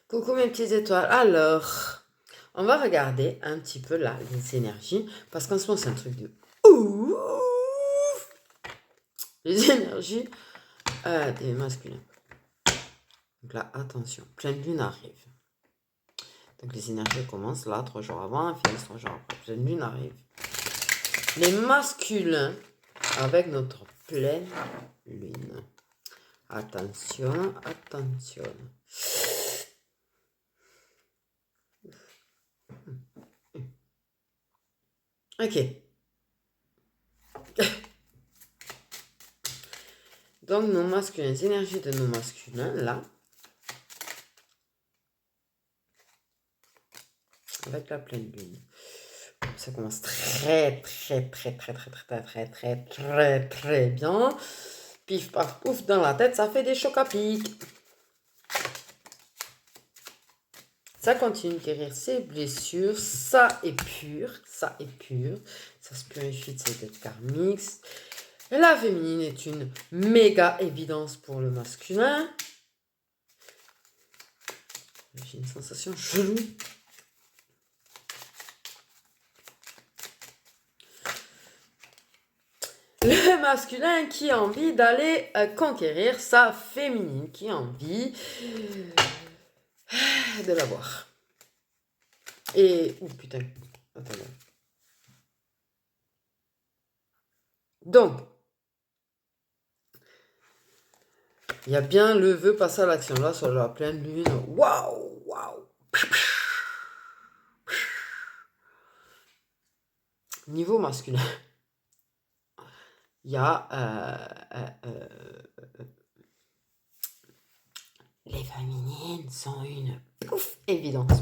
Coucou mes petites étoiles. Alors, on va regarder un petit peu là les énergies parce qu'en ce moment c'est un truc de ouf. Les énergies des masculins. Donc là, attention, pleine lune arrive. Donc les énergies commencent là 3 jours avant, finissent 3 jours après. Pleine lune arrive. Les masculins avec notre pleine lune. Attention, attention. Ok. Donc nos masculins, les énergies de nos masculins, là, avec la pleine lune. Ça commence très bien. Pif paf pouf dans la tête, ça fait des chocs à pic. Ça continue de guérir ses blessures, ça est pur, ça se purifie de ses dettes karmiques. La féminine est une méga évidence pour le masculin. J'ai une sensation chelou. Le masculin qui a envie d'aller conquérir sa féminine, qui a envie de la voir. Et... Oh putain, attends. Donc, il y a bien le vœu passer à l'action. Là, sur la pleine lune, waouh, waouh. Niveau masculin, il y a les féminines sont une évidence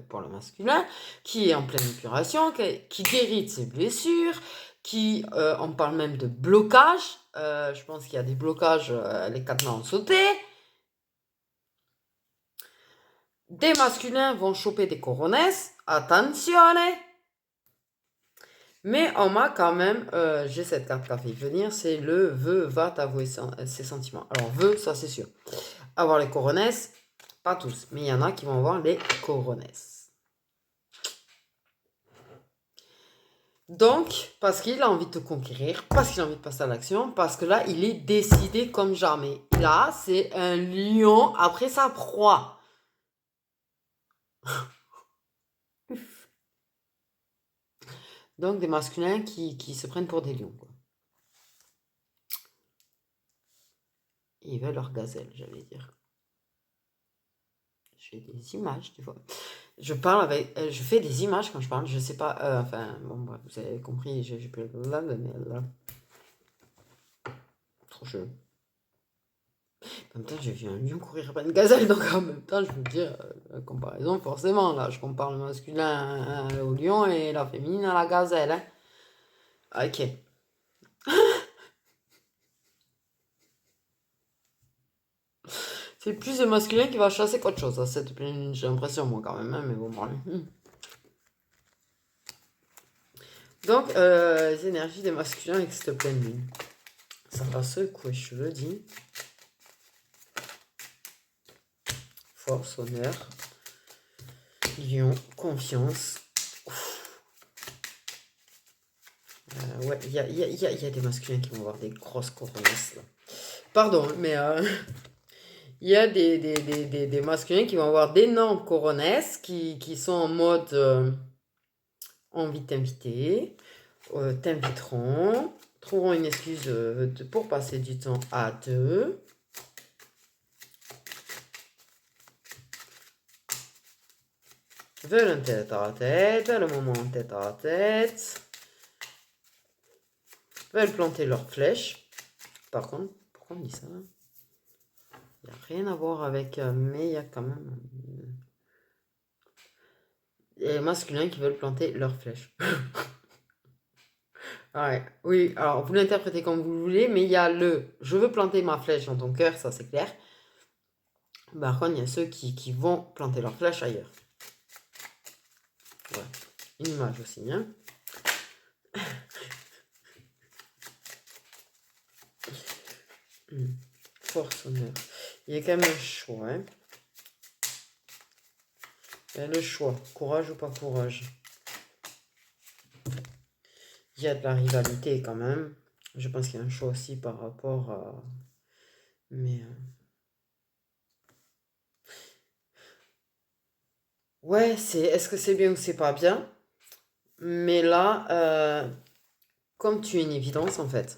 pour le masculin, qui est en pleine épuration, qui guérit de ses blessures, qui, on parle même de blocage. Je pense qu'il y a des blocages, les 4 mains ont sauté. Des masculins vont choper des coronesses, attention. Mais on m'a quand même, j'ai cette carte qui a fait venir, c'est le vœu va t'avouer ses sentiments. Alors vœu, ça c'est sûr. Avoir les coronesses, pas tous, mais il y en a qui vont avoir les coronesses. Donc, parce qu'il a envie de te conquérir, parce qu'il a envie de passer à l'action, parce que là, il est décidé comme jamais. Là, c'est un lion après sa proie. Donc, des masculins qui se prennent pour des lions, quoi. Ils veulent leur gazelle, j'allais dire. Je fais des images, tu vois. Je parle avec... je fais des images quand je parle, je sais pas... enfin, bon, bref, vous avez compris, j'ai plus là, mais là... Trop chelou. En même temps, j'ai vu un lion courir après une gazelle, donc en même temps, je veux dire, comparaison, forcément, là, je compare le masculin au lion et la féminine à la gazelle, hein. Ok. C'est plus le masculin qui va chasser qu'autre chose, à cette pleine, j'ai l'impression, moi, quand même, hein, mais bon, bon. Donc, les énergies des masculins avec cette pleine lune. Ça va secouer, je le dis. Force, honneur, lion, confiance. Ouais, il y a des masculins qui vont avoir des grosses coronesses, là. Pardon, mais il y a des masculins qui vont avoir d'énormes coronesses qui sont en mode envie de t'inviter, t'inviteront, trouveront une excuse pour passer du temps à deux. Veulent un tête à tête, veulent un moment en tête à tête. Veulent planter leurs flèches. Par contre, pourquoi on dit ça? Il n'y a rien à voir avec... mais il y a quand même... les masculins qui veulent planter leurs flèches. Ouais, oui, alors vous l'interprétez comme vous voulez, mais il y a le « je veux planter ma flèche dans ton cœur », ça c'est clair. Par contre, il y a ceux qui vont planter leur flèche ailleurs. Ouais. Une image aussi, hein. Force, honneur. Il y a quand même un choix, hein. Et le choix, courage ou pas courage. Il y a de la rivalité quand même. Je pense qu'il y a un choix aussi par rapport à... Mais... Ouais, est-ce que c'est bien ou c'est pas bien? Mais là, comme tu es une évidence en fait,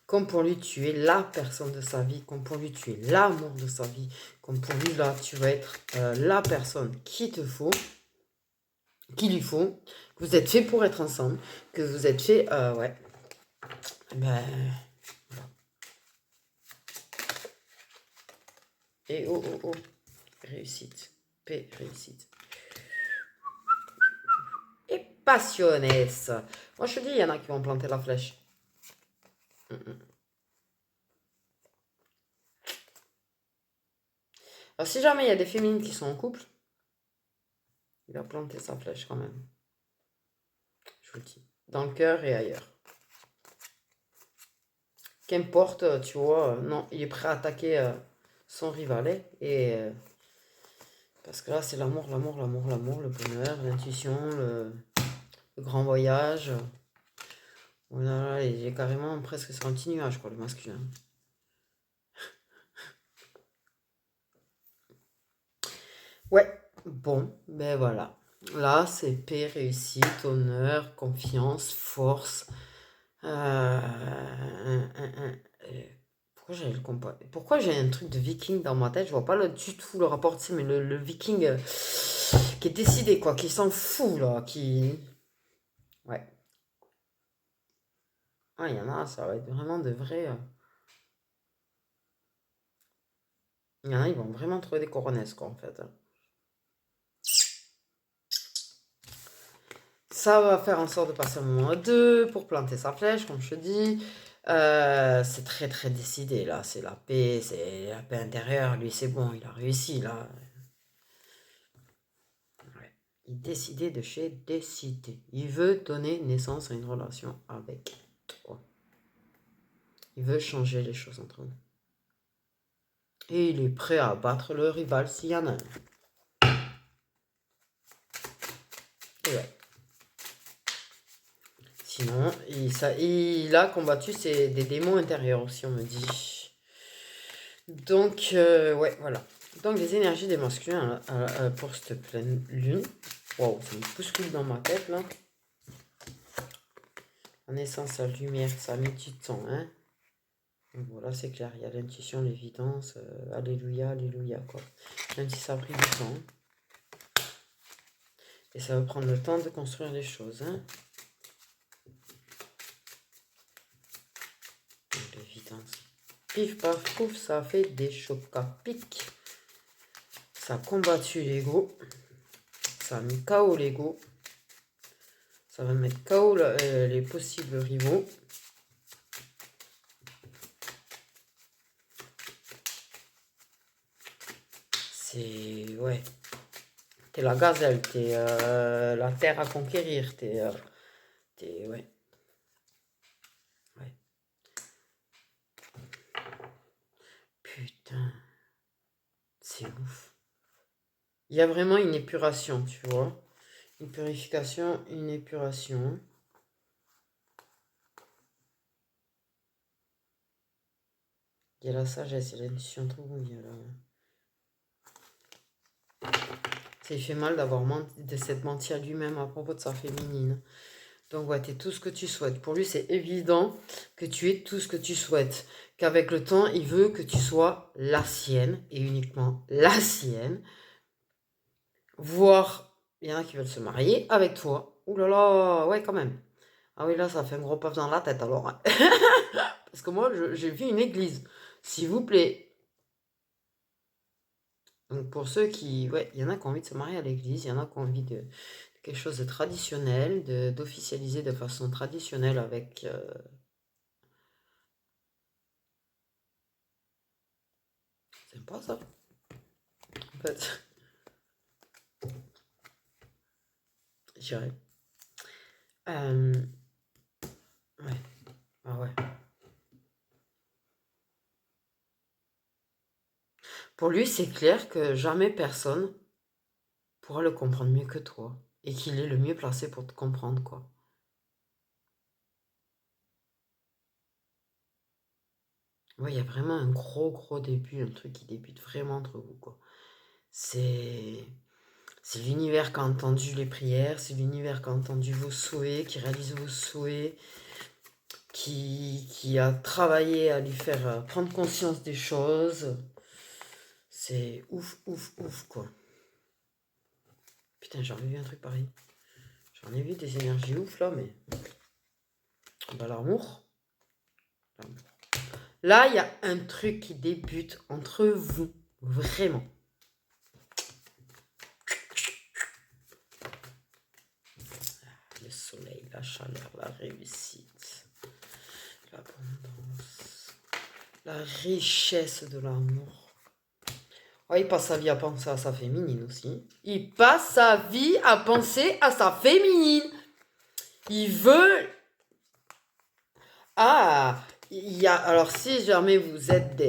comme pour lui tu es la personne de sa vie, comme pour lui tu es l'amour de sa vie, comme pour lui là tu vas être la personne qu'il lui faut, que vous êtes fait pour être ensemble, que vous êtes fait, ouais, ben, et oh oh oh, réussite, P, réussite. Et passionnesse. Moi je te dis, il y en a qui vont planter la flèche. Alors si jamais il y a des féminines qui sont en couple, il va planter sa flèche quand même. Je vous le dis. Dans le cœur et ailleurs. Qu'importe, tu vois, non, il est prêt à attaquer son rivalet. Parce que là, c'est l'amour, l'amour, l'amour, l'amour, le bonheur, l'intuition, le grand voyage. Voilà, il est carrément presque sur un petit nuage, quoi, le masculin. Ouais, bon, ben voilà. Là, c'est paix, réussite, honneur, confiance, force. Pourquoi j'ai un truc de viking dans ma tête? Je vois pas du tout le rapport, tu sais, mais le viking qui est décidé, quoi, qui s'en fout, là, qui... Ouais. Ah, il y en a, ça va être vraiment de vrais... Il y en a, ils vont vraiment trouver des coronesses, quoi, en fait. Ça va faire en sorte de passer au moment 2 pour planter sa flèche, comme je te dis. C'est très très décidé là, c'est la paix intérieure, lui c'est bon, il a réussi là. Ouais. Il décidait de chez décider. Il veut donner naissance à une relation avec toi. Il veut changer les choses entre nous. Et il est prêt à battre le rival s'il y en a un. Et ouais. Sinon, il a combattu des démons intérieurs aussi, on me dit. Donc, ouais, voilà. Donc, les énergies des masculins pour cette pleine lune. Waouh, ça me bouscule dans ma tête, là. La naissance, la lumière, ça a mis du temps, hein. Donc, voilà, c'est clair. Il y a l'intuition, l'évidence. Alléluia, alléluia, quoi. Même si ça a pris du temps. Et ça va prendre le temps de construire les choses, hein. Donc, l'évidence. Pif, paf, pouf, ça a fait des chocs à pic. Ça a combattu l'ego. Ça a mis KO l'ego. Ça va mettre KO les possibles rivaux. C'est... Ouais. T'es la gazelle, t'es la terre à conquérir, ouais. Ouais. Putain. C'est ouf. Il y a vraiment une épuration, tu vois. Une purification, une épuration. Il y a la sagesse, il y a l'intuition, tout. Il y a Ça lui fait mal de s'être menti à lui-même à propos de sa féminine. Donc ouais, t'es tout ce que tu souhaites. Pour lui, c'est évident que tu es tout ce que tu souhaites. Qu'avec le temps, il veut que tu sois la sienne et uniquement la sienne. Voire, il y en a qui veulent se marier avec toi. Ouh là là, ouais, quand même. Ah oui, là, ça fait un gros paf dans la tête alors. Parce que moi, j'ai vu une église. S'il vous plaît. Donc pour ceux qui... Ouais, il y en a qui ont envie de se marier à l'église. Il y en a qui ont envie de quelque chose de traditionnel, d'officialiser de façon traditionnelle avec... C'est sympa ça. En fait, je dirais. Ouais. Ah ouais. Pour lui, c'est clair que jamais personne pourra le comprendre mieux que toi. Et qu'il est le mieux placé pour te comprendre, quoi. Ouais, il y a vraiment un gros début, un truc qui débute vraiment entre vous, quoi. C'est c'est l'univers qui a entendu les prières, c'est l'univers qui a entendu vos souhaits, qui réalise vos souhaits, qui a travaillé à lui faire prendre conscience des choses. C'est ouf, quoi. Putain, j'en ai vu un truc pareil. J'en ai vu des énergies ouf, là, mais... Bah, l'amour. Là, il y a un truc qui débute entre vous. Vraiment. Le soleil, la chaleur, la réussite, l'abondance, la richesse de l'amour. Oh, il passe sa vie à penser à sa féminine aussi. Il passe sa vie à penser à sa féminine. Il veut... Ah, il y a... Alors, si jamais vous êtes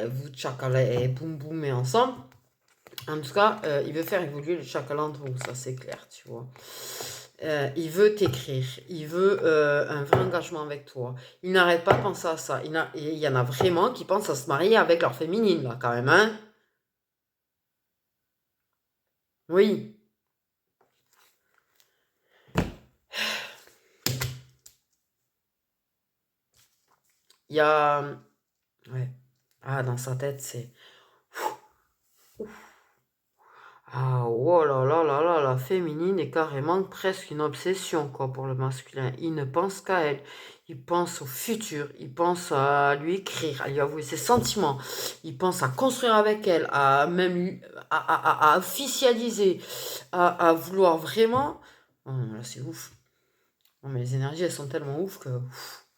vous Tchakala et Boum Boum et ensemble, en tout cas, il veut faire évoluer le Tchakala entre vous, ça c'est clair, tu vois. Il veut t'écrire, il veut un vrai engagement avec toi. Il n'arrête pas de penser à ça. Il y en a vraiment qui pensent à se marier avec leur féminine, là, quand même, hein. Oui. Il y a... Ouais. Ah, dans sa tête, c'est... Ah, oh là là là là, la féminine est carrément presque une obsession, quoi, pour le masculin. Il ne pense qu'à elle. Il pense au futur. Il pense à lui écrire, à lui avouer ses sentiments. Il pense à construire avec elle, à même à officialiser, à vouloir vraiment. Oh, là, c'est ouf. Non, mais les énergies, elles sont tellement ouf que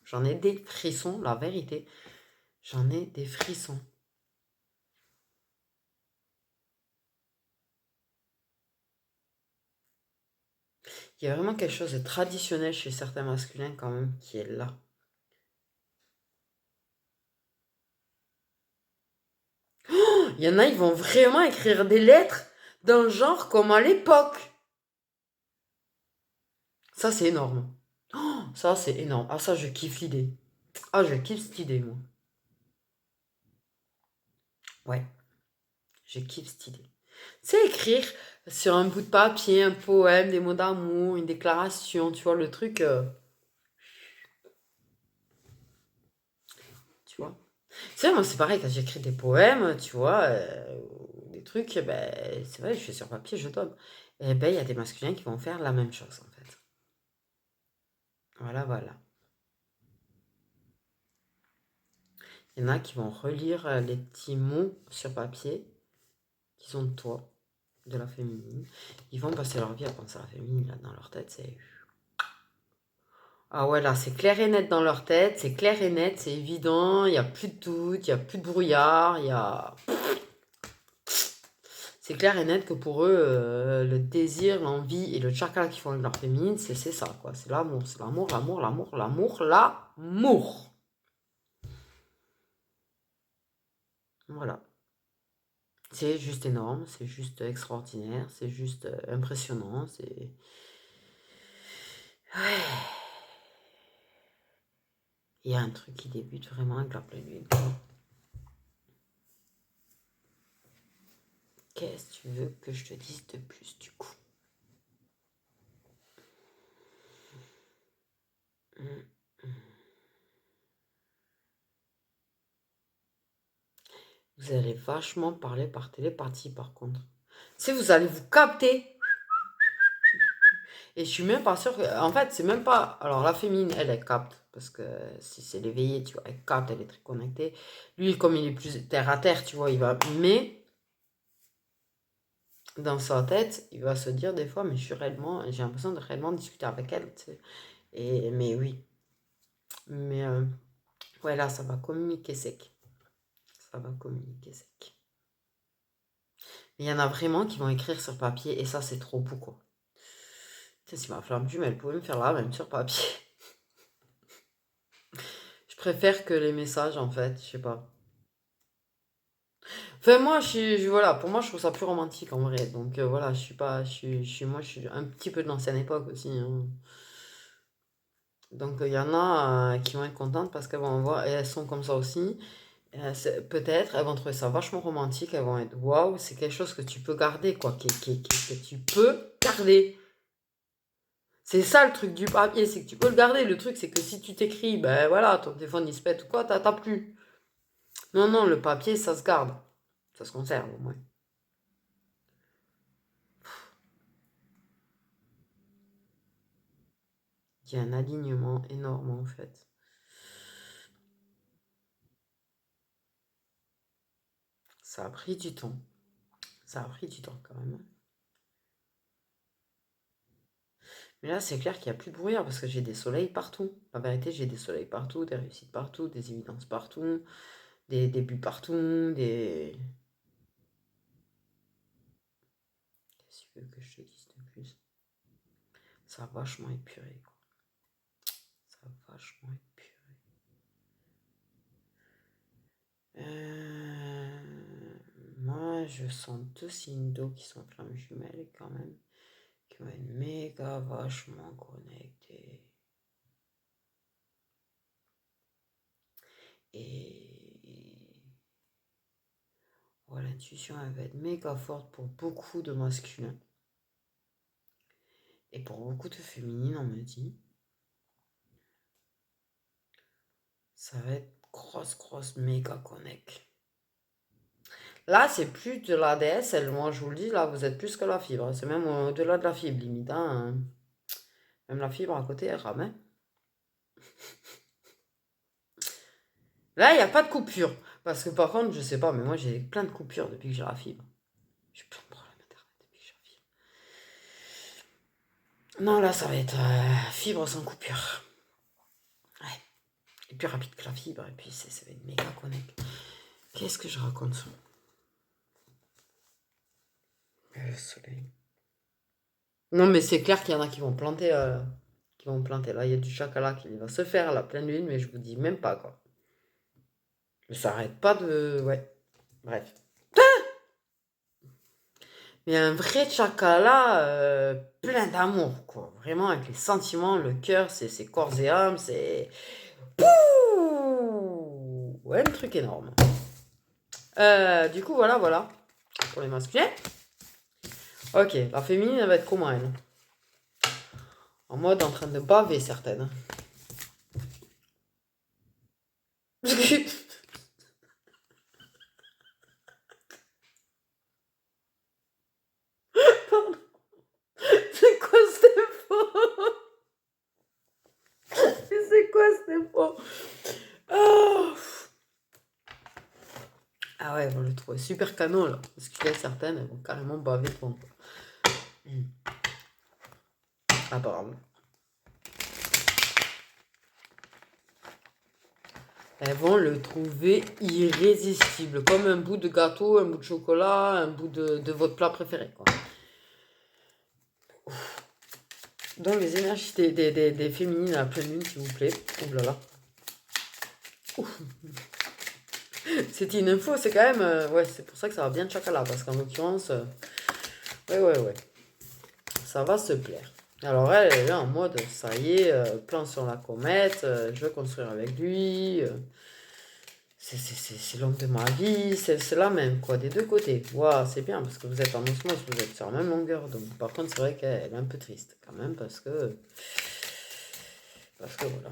j'en ai des frissons, la vérité. J'en ai des frissons. Il y a vraiment quelque chose de traditionnel chez certains masculins quand même qui est là. Il y en a, ils vont vraiment écrire des lettres dans le genre comme à l'époque. Ça, c'est énorme. Oh, ça, c'est énorme. Ah, ça, je kiffe l'idée. Ah, je kiffe cette idée, moi. Ouais, je kiffe cette idée. C'est écrire sur un bout de papier un poème, des mots d'amour, une déclaration, tu vois, le truc, tu vois. C'est vrai, moi, c'est pareil, quand j'écris des poèmes, tu vois, des trucs, ben, c'est vrai, je fais sur papier, je donne. Et ben, il y a des masculins qui vont faire la même chose, en fait. Voilà, voilà. Il y en a qui vont relire les petits mots sur papier qui sont de toi, de la féminine. Ils vont passer leur vie à penser à la féminine, là, dans leur tête, c'est... Ah ouais, là, c'est clair et net dans leur tête, c'est clair et net, c'est évident, il n'y a plus de doute, il n'y a plus de brouillard, il y a... C'est clair et net que pour eux, le désir, l'envie et le chakra qu'ils font avec leur féminine, c'est ça, quoi. C'est l'amour, l'amour. Voilà. C'est juste énorme, c'est juste extraordinaire, c'est juste impressionnant, c'est... Ouais. Il y a un truc qui débute vraiment avec la pleine lune. Qu'est-ce que tu veux que je te dise de plus, du coup? Vous allez vachement parler par télépathie, par contre. Si vous allez vous capter. Et je suis même pas sûre que... En fait, c'est même pas... Alors, la féminine, elle capte. Parce que si c'est l'éveillé, tu vois, elle capte, elle est très connectée. Lui, comme il est plus terre à terre, tu vois, il va... Mais, dans sa tête, il va se dire des fois, mais je suis réellement... J'ai l'impression de réellement discuter avec elle, tu sais. Mais oui. Mais, ouais, là, ça va communiquer sec. Ça va communiquer sec. Mais il y en a vraiment qui vont écrire sur papier, et ça, c'est trop beau, quoi. Tu sais, si ma flamme jumelle pouvait me faire là, même sur papier. Je préfère que les messages, en fait, je sais pas. Enfin, moi, voilà, pour moi, je trouve ça plus romantique en vrai. Donc voilà, je suis pas, moi, je suis un petit peu de l'ancienne époque aussi, hein. Donc il y en a qui vont être contentes parce qu'elles vont voir, et elles sont comme ça aussi. Peut-être, elles vont trouver ça vachement romantique, elles vont être waouh, c'est quelque chose que tu peux garder, quoi, que tu peux garder. C'est ça le truc du papier, c'est que tu peux le garder. Le truc, c'est que si tu t'écris, ben voilà, ton téléphone il se pète ou quoi, t'as plus. Non, non, le papier, ça se garde. Ça se conserve au moins. Il y a un alignement énorme en fait. Ça a pris du temps. Ça a pris du temps quand même. Mais là, c'est clair qu'il n'y a plus de brouillard parce que j'ai des soleils partout. La vérité, j'ai des soleils partout, des réussites partout, des évidences partout, des débuts partout, des... Qu'est-ce que tu veux que je te dise de plus? Ça a vachement épuré, quoi. Ça a vachement épuré. Moi, je sens deux signes d'eau qui sont flammes jumelles quand même, qui vont être méga vachement connectés. Et ouais, l'intuition, elle va être méga forte pour beaucoup de masculins. Et pour beaucoup de féminines, on me dit, ça va être grosse, méga connect. Là, c'est plus de la DSL, moi je vous le dis, là, vous êtes plus que la fibre. C'est même au-delà de la fibre, limite, hein. Même la fibre à côté, elle rame, hein. Là, il n'y a pas de coupure. Parce que par contre, je sais pas, mais moi j'ai plein de coupures depuis que j'ai la fibre. J'ai plein de problèmes internet depuis que j'ai la fibre. Non, là, ça va être fibre sans coupure. Ouais. Et plus rapide que la fibre, et puis ça va être méga connect. Qu'est-ce que je raconte ça? Le soleil. Non, mais c'est clair qu'il y en a qui vont planter. Qui vont planter. Là, il y a du chacala qui va se faire à la pleine lune, mais je vous dis même pas quoi. Ça arrête pas de. Ouais. Bref. Mais un vrai chakala plein d'amour, quoi. Vraiment, avec les sentiments, le cœur, c'est corps et âme, c'est. Pouh ouais, un truc énorme. Du coup, voilà. Pour les masculins. Ok, la féminine, elle va être comment, elle? En mode en train de baver, certaines. C'est quoi cette info? C'est quoi cette info? Oh. Ah ouais, on le trouve super canon là. Parce qu'il y a certaines, elles vont carrément baver devant. Apparemment. Elles vont le trouver irrésistible. Comme un bout de gâteau, un bout de chocolat, un bout de votre plat préféré, quoi. Donc les énergies des féminines à la pleine lune, s'il vous plaît. Ouh là là. C'était une info, c'est quand même... ouais, c'est pour ça que ça va bien de chacala. Parce qu'en l'occurrence... ouais. Ça va se plaire. Alors elle est là en mode, ça y est, plan sur la comète, je veux construire avec lui. C'est l'homme de ma vie, c'est la même, quoi, des deux côtés. Waouh, c'est bien, parce que vous êtes en osmose, vous êtes sur la même longueur. Donc, par contre, c'est vrai qu'elle est un peu triste, quand même, parce que voilà.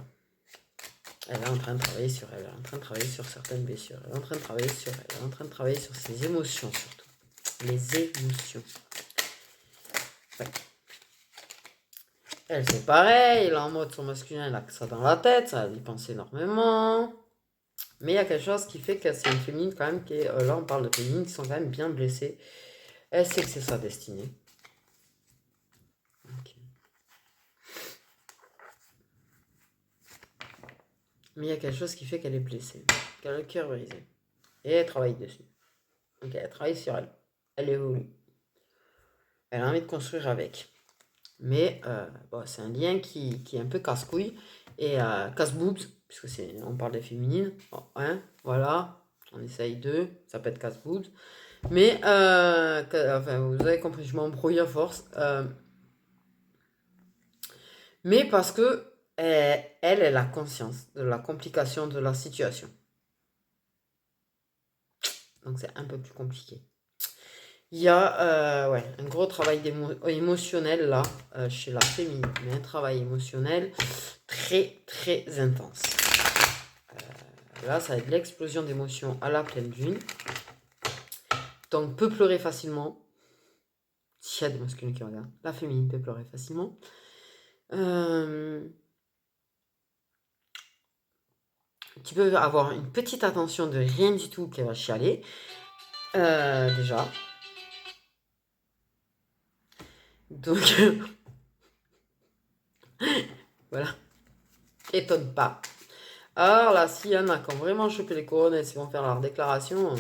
Elle est en train de travailler sur elle, elle est en train de travailler sur certaines blessures, elle est en train de travailler sur elle, elle est en train de travailler sur ses émotions, surtout. Les émotions. Ouais. Elle, c'est pareil, elle est en mode son masculin, elle a que ça dans la tête, ça y pense énormément. Mais il y a quelque chose qui fait que c'est une féminine quand même qui est... là, on parle de féminines qui sont quand même bien blessées. Elle sait que c'est sa destinée. Okay. Mais il y a quelque chose qui fait qu'elle est blessée, qu'elle a le cœur brisé. Et elle travaille dessus. Donc elle travaille sur elle. Elle évolue. Elle a envie de construire avec. Mais bon, c'est un lien qui est un peu casse-couille et casse-boobs, puisque on parle des féminines. Oh, hein, voilà. On essaye deux, ça peut être casse-boule. Mais, enfin, vous avez compris, je m'embrouille à force. Mais parce que elle a conscience de la complication de la situation. Donc c'est un peu plus compliqué. Il y a un gros travail émotionnel là, chez la féminine. Mais un travail émotionnel très très intense. Là, ça va être l'explosion d'émotions à la pleine lune. Donc peut pleurer facilement. S'il y a des masculins qui regardent, la féminine peut pleurer facilement. Tu peux avoir une petite attention de rien du tout qui va chialer. Déjà. Donc, voilà. Étonne pas. Alors là, s'il y en a qui ont vraiment chopé les couronnes et qui vont faire leur déclaration.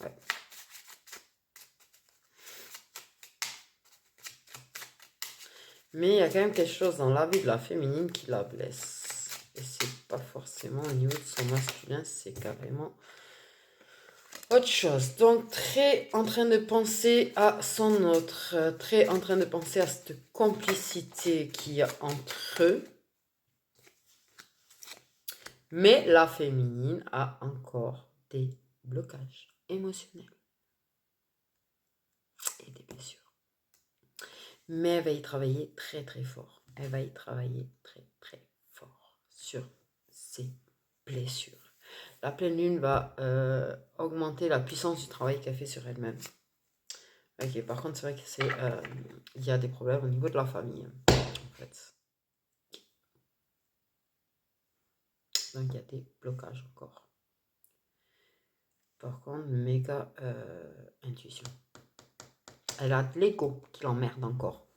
Ouais. Mais il y a quand même quelque chose dans la vie de la féminine qui la blesse. Et c'est pas forcément au niveau de son masculin, c'est carrément autre chose. Donc, très en train de penser à son autre. Très en train de penser à cette complicité qu'il y a entre eux. Mais la féminine a encore des blocages émotionnels et des blessures. Mais elle va y travailler très très fort. Elle va y travailler très très fort sur ses blessures. La pleine lune va augmenter la puissance du travail qu'elle fait sur elle-même. Ok, par contre, c'est vrai qu'il y a des problèmes au niveau de la famille, en fait. Donc, il y a des blocages encore. Par contre, méga intuition. Elle a de l'ego qui l'emmerde encore.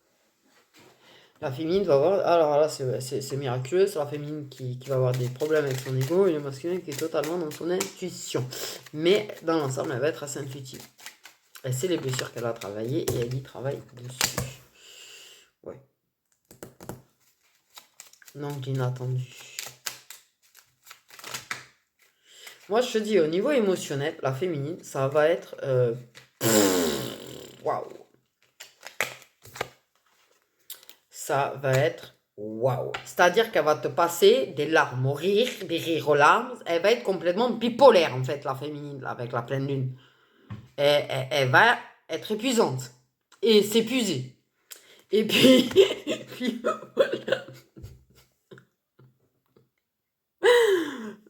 La féminine va avoir... Alors là, c'est miraculeux. C'est la féminine qui va avoir des problèmes avec son ego et le masculin qui est totalement dans son intuition. Mais dans l'ensemble, elle va être assez intuitive. Elle sait les blessures qu'elle a travaillées et elle y travaille dessus. Ouais. Donc, l'inattendu. Moi, je te dis, au niveau émotionnel, la féminine, ça va être... Waouh! Ça va être waouh. C'est-à-dire qu'elle va te passer des larmes au rire, des rires aux larmes. Elle va être complètement bipolaire, en fait, la féminine, là, avec la pleine lune. Elle va être épuisante. Et s'épuiser. Et puis, voilà.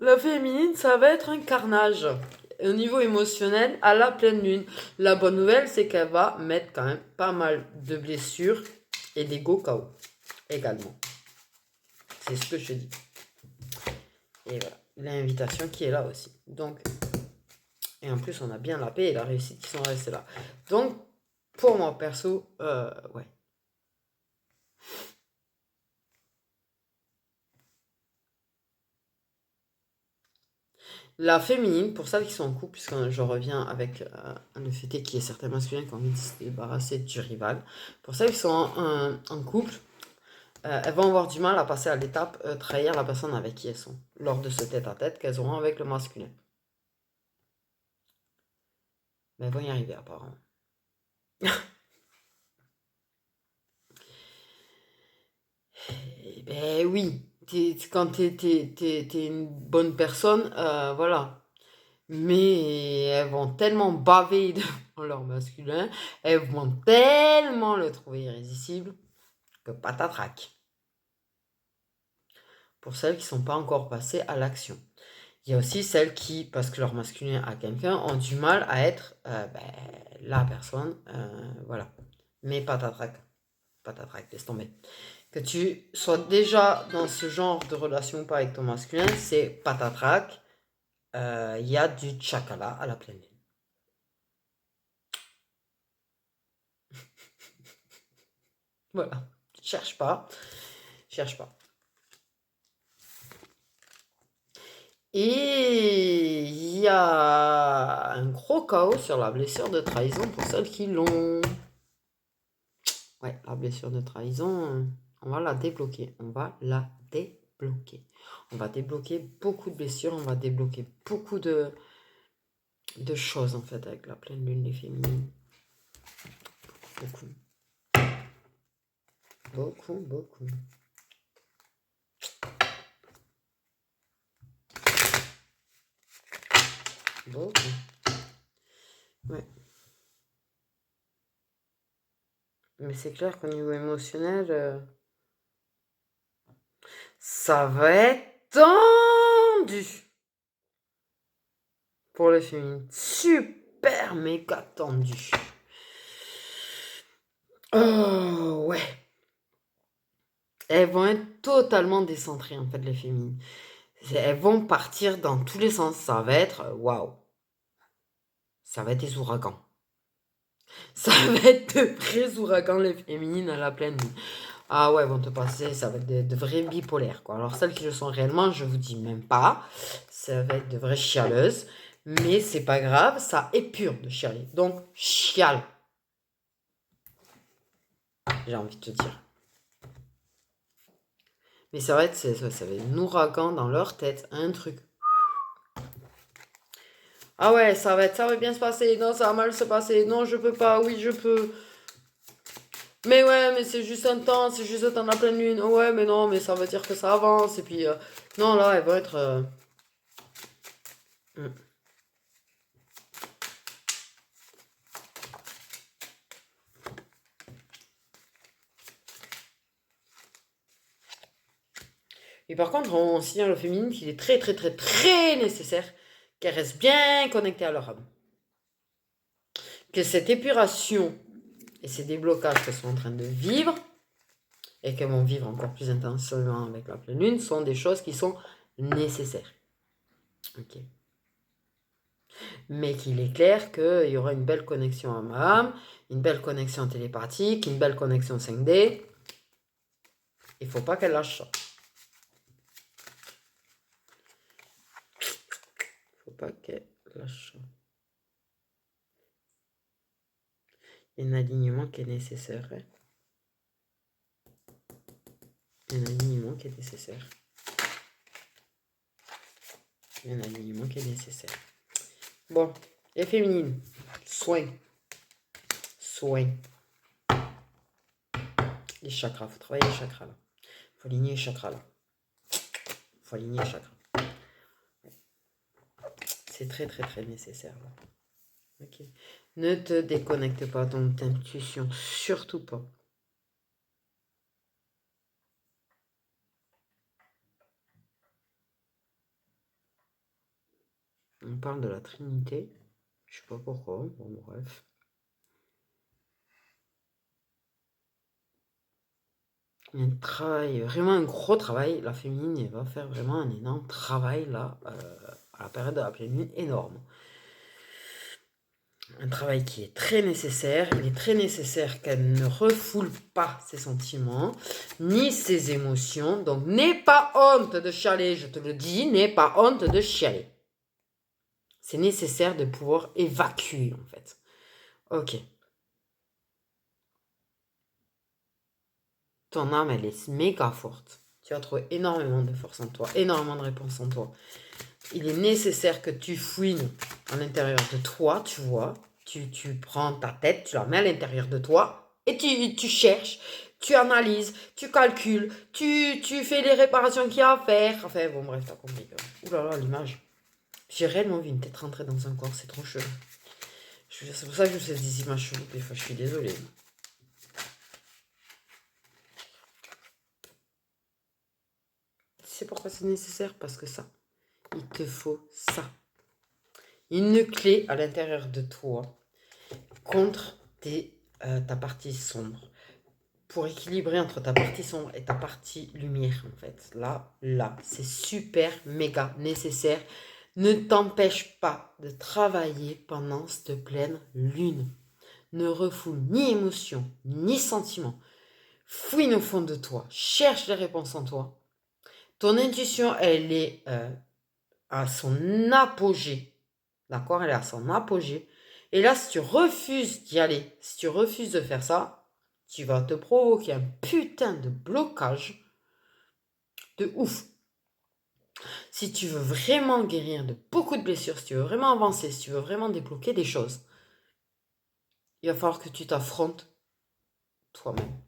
La féminine, ça va être un carnage. Au niveau émotionnel, à la pleine lune. La bonne nouvelle, c'est qu'elle va mettre quand même pas mal de blessures et d'ego KO également. C'est ce que je te dis. Et voilà, l'invitation qui est là aussi. Donc, et en plus, on a bien la paix et la réussite qui sont restés là. Donc, pour moi, perso, ouais. La féminine, pour celles qui sont en couple, puisque je reviens avec le fait qu'il y ait certains masculins qui ont envie de se débarrasser du rival. Pour celles qui sont en couple, elles vont avoir du mal à passer à l'étape trahir la personne avec qui elles sont, lors de ce tête-à-tête qu'elles auront avec le masculin. Mais elles vont y arriver apparemment. Eh ben oui, quand t'es une bonne personne, voilà. Mais elles vont tellement baver devant leur masculin, elles vont tellement le trouver irrésistible que patatrac. Pour celles qui ne sont pas encore passées à l'action. Il y a aussi celles qui, parce que leur masculin a quelqu'un, ont du mal à être la personne, voilà. Mais patatrac, laisse tomber. Que tu sois déjà dans ce genre de relation ou pas avec ton masculin, c'est patatrac. Il y a du tchakala à la pleine lune. Voilà, cherche pas. Et il y a un gros chaos sur la blessure de trahison pour celles qui l'ont. Ouais, la blessure de trahison, on va la débloquer. débloquer. On va débloquer beaucoup de blessures, on va débloquer beaucoup de choses, en fait, avec la pleine lune, les féminines. Beaucoup. Beaucoup, beaucoup. Beaucoup. Ouais. Mais c'est clair qu'au niveau émotionnel, ça va être tendu pour les féminines. Super méga tendu. Oh, ouais. Elles vont être totalement décentrées, en fait, les féminines. Elles vont partir dans tous les sens. Ça va être waouh. Ça va être des ouragans. Ça va être de vrais ouragans, les féminines, à la pleine lune. Ah ouais, vont te passer, ça va être de vrais bipolaires, quoi. Alors, celles qui le sont réellement, je vous dis même pas. Ça va être de vraies chialeuses. Mais c'est pas grave, ça épure de chialer. Donc, chiale. J'ai envie de te dire. Mais ça va être un ouragan dans leur tête, un truc. Ah ouais, ça va bien se passer. Non, ça va mal se passer. Non, je peux pas. Oui, je peux. Mais ouais, mais c'est juste un temps, c'est juste un temps de la pleine lune. Ouais, mais non, mais ça veut dire que ça avance. Et puis, non, là, elle va être. Hmm. Et par contre, on signale aux féminines qu'il est très, très, très, très nécessaire qu'elles restent bien connectées à leur âme. Que cette épuration et ces déblocages qu'elles sont en train de vivre, et qu'elles vont vivre encore plus intensément avec la pleine lune, sont des choses qui sont nécessaires. Ok. Mais qu'il est clair qu'il y aura une belle connexion âme à âme, une belle connexion télépathique, une belle connexion 5D. Il ne faut pas qu'elle lâche ça. Il ne faut pas qu'elle lâche ça. Il y a un alignement qui est nécessaire. Hein. Il y a un alignement qui est nécessaire. Il y a un alignement qui est nécessaire. Bon, les féminines, soin. Soin. Les chakras, il faut travailler les chakras là. Il faut aligner les chakras là. Il faut aligner les chakras. C'est très très très nécessaire là. Ok. Ne te déconnecte pas de ton intuition, surtout pas. On parle de la Trinité. Je sais pas pourquoi. Bon, bref. Il y a un travail, vraiment un gros travail. La féminine, elle va faire vraiment un énorme travail là, à la période de la pleine lune, énorme. Un travail qui est très nécessaire. Il est très nécessaire qu'elle ne refoule pas ses sentiments, ni ses émotions. Donc, n'aie pas honte de chialer, je te le dis, n'aie pas honte de chialer. C'est nécessaire de pouvoir évacuer, en fait. Ok. Ton âme, elle est méga forte. Tu vas trouver énormément de force en toi, énormément de réponses en toi. Il est nécessaire que tu fouines à l'intérieur de toi, tu vois. Tu prends ta tête, tu la mets à l'intérieur de toi et tu cherches, tu analyses, tu calcules, tu fais les réparations qu'il y a à faire. Enfin, bon, bref, t'as compris. Ouh là là, l'image. J'ai réellement vu une tête rentrer dans un corps, c'est trop chelou. C'est pour ça que je vous fais des images cheloues, des fois, je suis désolée. C'est pourquoi c'est nécessaire, parce que ça, il te faut ça. Une clé à l'intérieur de toi contre ta partie sombre. Pour équilibrer entre ta partie sombre et ta partie lumière, en fait. Là, c'est super, méga nécessaire. Ne t'empêche pas de travailler pendant cette pleine lune. Ne refoule ni émotion, ni sentiment. Fouine au fond de toi. Cherche les réponses en toi. Ton intuition, elle est à son apogée. D'accord? Elle est à son apogée. Et là, si tu refuses d'y aller, si tu refuses de faire ça, tu vas te provoquer un putain de blocage de ouf. Si tu veux vraiment guérir de beaucoup de blessures, si tu veux vraiment avancer, si tu veux vraiment débloquer des choses, il va falloir que tu t'affrontes toi-même.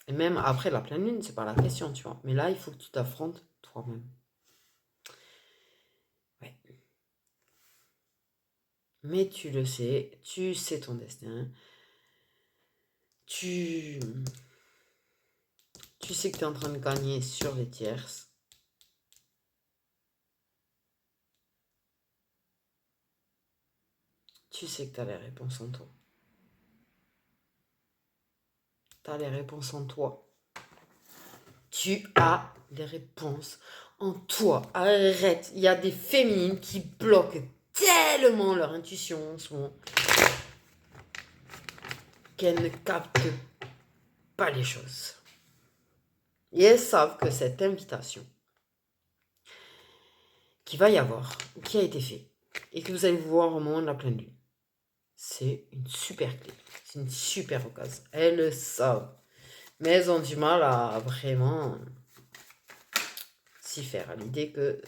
Et même après la pleine lune, c'est pas la question, tu vois. Mais là, il faut que tu t'affrontes toi-même. Ouais. Mais tu le sais, tu sais ton destin. Tu sais que tu es en train de gagner sur les tierces. Tu sais que tu as les réponses en toi. Tu as les réponses en toi. Tu as les réponses en toi. Arrête. Il y a des féminines qui bloquent tellement leur intuition en ce moment qu'elles ne captent pas les choses. Et elles savent que cette invitation qu'il va y avoir, ou qui a été faite, et que vous allez voir au moment de la pleine lune, c'est une super clé. C'est une super occasion. Elles le savent. Mais elles ont du mal à vraiment s'y faire. À l'idée que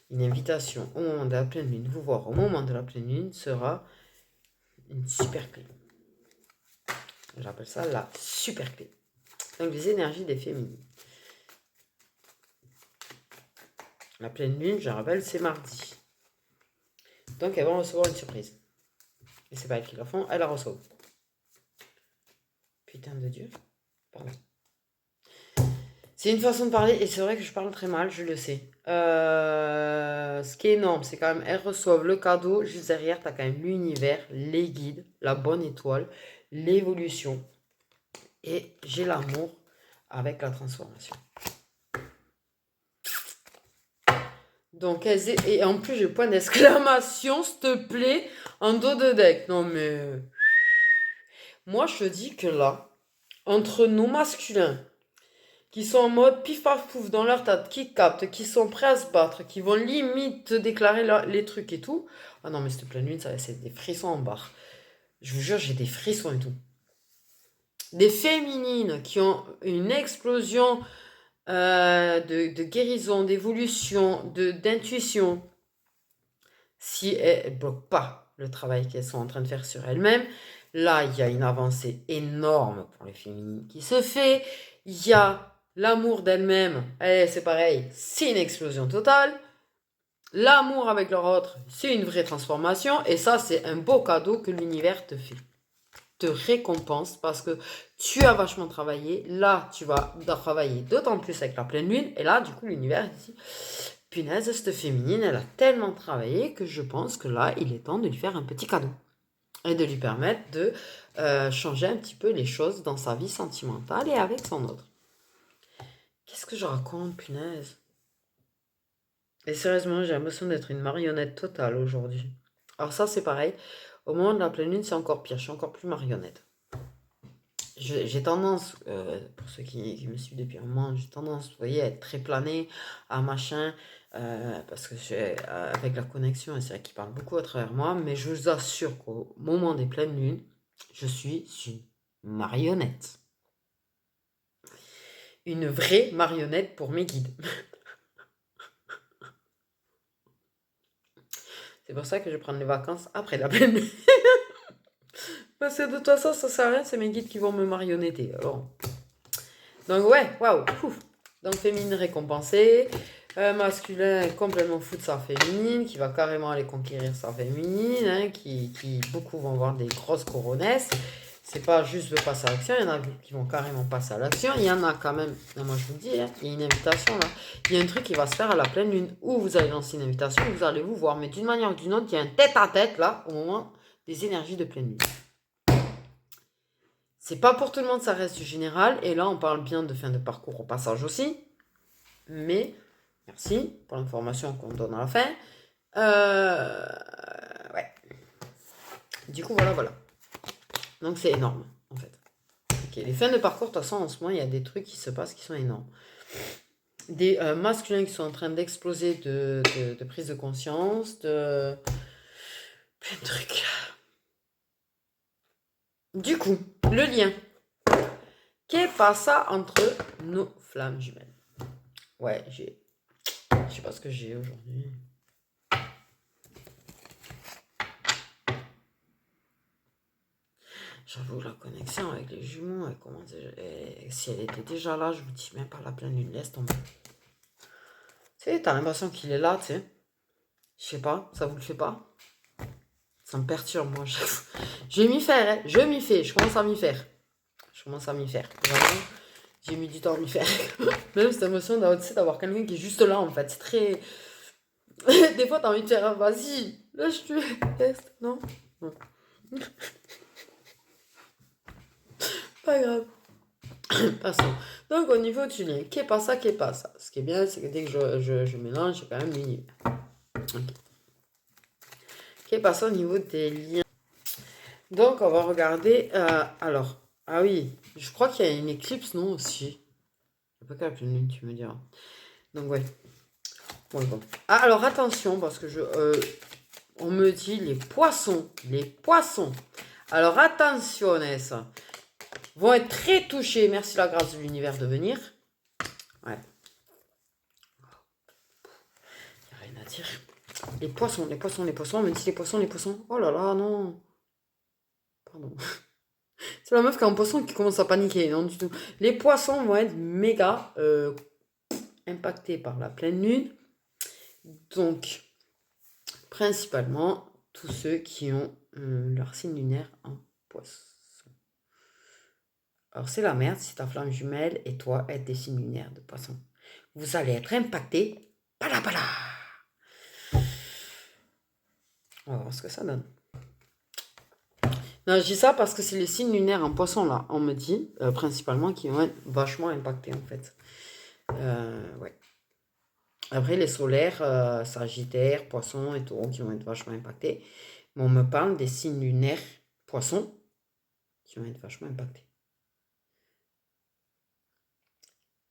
une invitation au moment de la pleine lune, vous voir au moment de la pleine lune, sera une super clé. J'appelle ça la super clé. Donc les énergies des féminines. La pleine lune, je rappelle, c'est mardi. Donc elles vont recevoir une surprise. Et c'est pas elles qui la font, elles la reçoivent. Putain de Dieu. Pardon. C'est une façon de parler, et c'est vrai que je parle très mal, je le sais. Ce qui est énorme, c'est quand même, elles reçoivent le cadeau, juste derrière, tu as quand même l'univers, les guides, la bonne étoile, l'évolution. Et j'ai l'amour avec la transformation. Donc, et en plus, j'ai le point d'exclamation, s'il te plaît, en dos de deck. Non, mais... Moi, je te dis que là, entre nos masculins, qui sont en mode pif paf pouf dans leur tête, qui captent, qui sont prêts à se battre, qui vont limite te déclarer les trucs et tout. Ah non, mais cette pleine lune, ça c'est des frissons en barre. Je vous jure, j'ai des frissons et tout. Des féminines qui ont une explosion de guérison, d'évolution, d'intuition. Si elles ne bloquent pas le travail qu'elles sont en train de faire sur elles-mêmes, là, il y a une avancée énorme pour les féminines qui se fait. Il y a l'amour d'elles-mêmes, c'est pareil, c'est une explosion totale. L'amour avec leur autre, c'est une vraie transformation. Et ça, c'est un beau cadeau que l'univers te fait. Te récompense parce que tu as vachement travaillé. Là, tu vas travailler d'autant plus avec la pleine lune. Et là, du coup, l'univers dit, punaise, cette féminine, elle a tellement travaillé que je pense que là, il est temps de lui faire un petit cadeau. Et de lui permettre de changer un petit peu les choses dans sa vie sentimentale et avec son autre. Qu'est-ce que je raconte, punaise? Et sérieusement, j'ai l'impression d'être une marionnette totale aujourd'hui. Alors ça, c'est pareil. Au moment de la pleine lune, c'est encore pire. Je suis encore plus marionnette. J'ai tendance, pour ceux qui me suivent depuis un moment, j'ai tendance, vous voyez, à être très planée, à machin, parce que avec la connexion, et c'est vrai qu'il parle beaucoup à travers moi, mais je vous assure qu'au moment des pleines lunes, je suis une marionnette. Une vraie marionnette pour mes guides. C'est pour ça que je vais prendre les vacances après la pleine lune. Parce que de toute façon, ça sert à rien, c'est mes guides qui vont me marionnetter. Alors. Donc ouais, waouh. Donc féminine récompensée. Masculin complètement fou de sa féminine, qui va carrément aller conquérir sa féminine, hein, qui beaucoup vont voir des grosses coronesses. C'est pas juste le passer à l'action, il y en a qui vont carrément passer à l'action. Il y en a quand même, non, moi je vous le dis, hein, il y a une invitation là. Il y a un truc qui va se faire à la pleine lune, où vous allez lancer une invitation, vous allez vous voir, mais d'une manière ou d'une autre, il y a un tête-à-tête là, au moment des énergies de pleine lune. C'est pas pour tout le monde, ça reste du général. Et là, on parle bien de fin de parcours au passage aussi. Mais, merci pour l'information qu'on donne à la fin. Ouais. Du coup, voilà. Donc, c'est énorme, en fait. Okay. Les fins de parcours, de toute façon, en ce moment, il y a des trucs qui se passent qui sont énormes. Des masculins qui sont en train d'exploser de prise de conscience, de plein de trucs. Du coup, le lien. Qu'est passa entre nos flammes jumelles? Ouais, je sais pas ce que j'ai aujourd'hui. J'avoue, la connexion avec les jumeaux, si elle était déjà là, je vous dis même pas la pleine lune, laisse tomber. Tu sais, t'as l'impression qu'il est là, tu sais. Je sais pas, ça vous le fait pas? Ça me perturbe, moi. Je vais m'y faire, hein. Je m'y fais, je commence à m'y faire. Vraiment, j'ai mis du temps à m'y faire. Même cette émotion d'avoir quelqu'un qui est juste là, en fait. C'est très... Des fois, t'as envie de faire, vas-y, lâche-tu, teste, non? Non. Pas grave. Passons. Donc, au niveau du lien, qu'est pas ça? Ce qui est bien, c'est que dès que je mélange, j'ai quand même l'univers. Okay. Qu'est pas ça au niveau des liens? Donc, on va regarder. Alors, ah oui, je crois qu'il y a une éclipse, non, aussi. Je sais pas quelle pleine lune, tu me diras. Donc, ouais. Bon. Ah, alors, attention, parce que on me dit les poissons. Alors, attention, ça vont être très touchés. Merci la grâce de l'univers de venir. Ouais. Il n'y a rien à dire. Les poissons. On me dit les poissons. Oh là là, non. Pardon. C'est la meuf qui a un poisson qui commence à paniquer. Non, du tout. Les poissons vont être méga impactés par la pleine lune. Donc, principalement, tous ceux qui ont leur signe lunaire en poisson. Alors, c'est la merde si ta flamme jumelle et toi êtes des signes lunaires de poisson. Vous allez être impactés. Pala. On va voir ce que ça donne. Non, je dis ça parce que c'est les signes lunaires en poisson, là, on me dit, principalement, qui vont être vachement impactés, en fait. Ouais. Après, les solaires, Sagittaire, Poisson et Taureau, qui vont être vachement impactés. Mais on me parle des signes lunaires Poisson, qui vont être vachement impactés.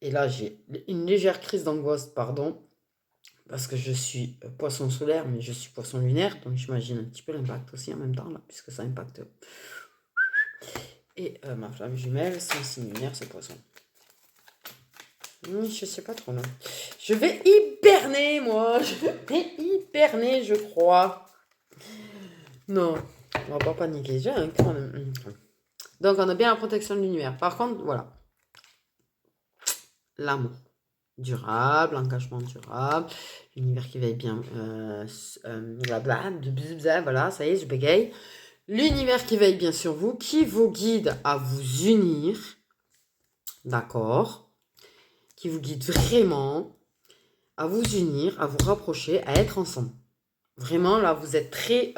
Et là, j'ai une légère crise d'angoisse, pardon, parce que je suis poisson solaire, mais je suis poisson lunaire, donc j'imagine un petit peu l'impact aussi en même temps, là, puisque ça impacte. Et ma flamme jumelle, son signe lunaire, c'est poisson. Je sais pas trop, non. Je vais hiberner, moi. Je crois. Non, on va pas paniquer. J'ai un cran. Donc, on a bien la protection de l'univers. Par contre, voilà. L'amour durable, l'engagement durable, l'univers qui veille bien, voilà, ça y est, je bégaye. L'univers qui veille bien sur vous, qui vous guide à vous unir, d'accord, qui vous guide vraiment à vous unir, à vous rapprocher, à être ensemble. Vraiment, là, vous êtes très...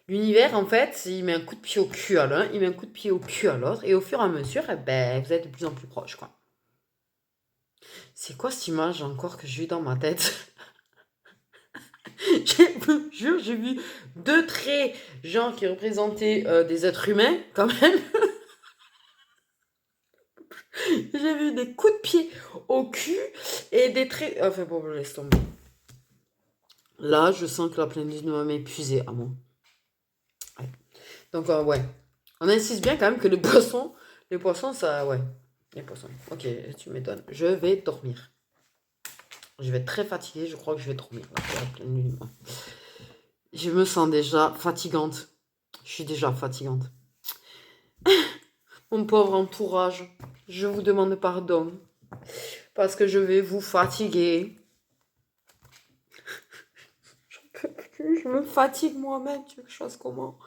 l'univers, en fait, il met un coup de pied au cul à l'un, il met un coup de pied au cul à l'autre, et au fur et à mesure, vous êtes de plus en plus proches, quoi. C'est quoi cette image encore que j'ai eu dans ma tête? J'ai vu 2 traits, genre, qui représentaient des êtres humains, quand même. J'ai vu des coups de pied au cul et des traits... Enfin, bon, laisse tomber. Là, je sens que la pleine lune va m'épuiser à moi. Ouais. Donc, ouais. On insiste bien quand même que les poissons, ça... Ouais. Les poissons. Ok, tu m'étonnes. Je vais dormir. Je vais être très fatiguée. Je crois que je vais dormir. La pleine lune. Je me sens déjà fatigante. Je suis déjà fatigante. Mon pauvre entourage, je vous demande pardon. Parce que je vais vous fatiguer. Je me fatigue moi-même. Tu veux que je fasse comment?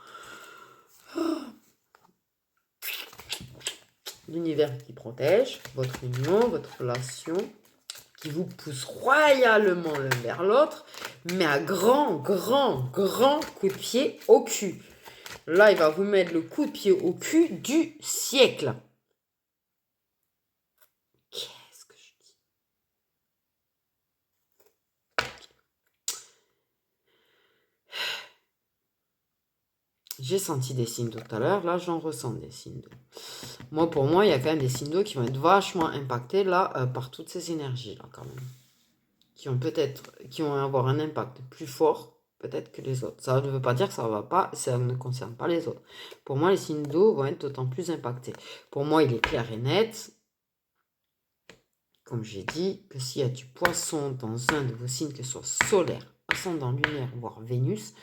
L'univers qui protège votre union, votre relation, qui vous pousse royalement l'un vers l'autre, mais à grand coup de pied au cul. Là, il va vous mettre le coup de pied au cul du siècle. Qu'est-ce que je dis? J'ai senti des signes tout à l'heure, là j'en ressens des signes d'eau. Moi, pour moi, il y a quand même des signes d'eau qui vont être vachement impactés là par toutes ces énergies là quand même. Qui vont avoir un impact plus fort peut-être que les autres. Ça ne veut pas dire que ça va pas, ça ne concerne pas les autres. Pour moi, les signes d'eau vont être d'autant plus impactés. Pour moi, il est clair et net, comme j'ai dit, que s'il y a du poisson dans un de vos signes, que ce soit solaire, ascendant, lunaire, voire Vénus,